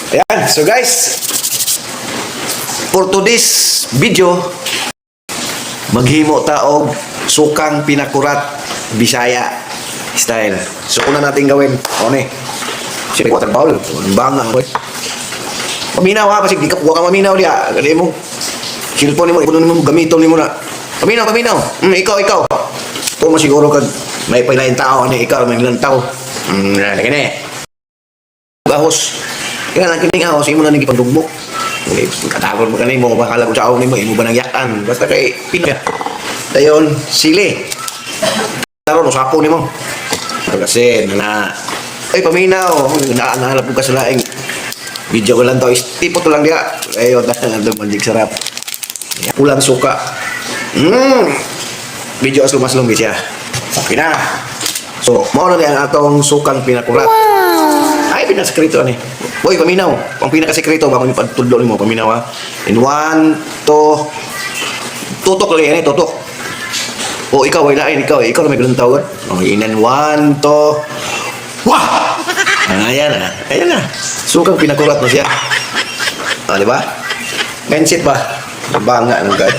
Ayan, so guys, for today's video, maghimo taog sukang pinakurat Bisaya style. So una natin gawin, ano eh, siyempre water bowl, bangang boy. Paminaw ha, kasi di ka puwa kang maminaw diya. Kasi mo, cellphone mo, ipunin mo, gamiton mo na. Paminaw. Ikaw. Kung mo siguro kag may pailain tao, ano ikaw, may ilang tao. Kaya ahos. Kaya lang kining ahos, imo na nang ipagdugmo. Katagol mo kanay mo, bakala ko sa awon mo, imo ba nang yakan? Basta kay Pinoy. Dayon, sili. Taro, sapo ni mo. Kasi, ay, paminaw. Nahanap ko ka sa laing. Video ko lang to. Tipo to lang diya. Ayun, manjig sarap. Pulang suka. Video as lumas-lumis siya. Okay na. So, mauna na ang atong sukang pinakurat. Ay, pinasekreto ni. Boy, paminaw. Ang pinakasekreto, baka may pagtudlo mo, paminaw ha. In 1, 2, tutok lang yan eh, tutok. O, ikaw, ay lain, ikaw na may ganun tawag. Okay, in 1, 2, wah! Ayan na. Sukang pinakurat mo siya. Di ba? Mindset ba? Banga ng God.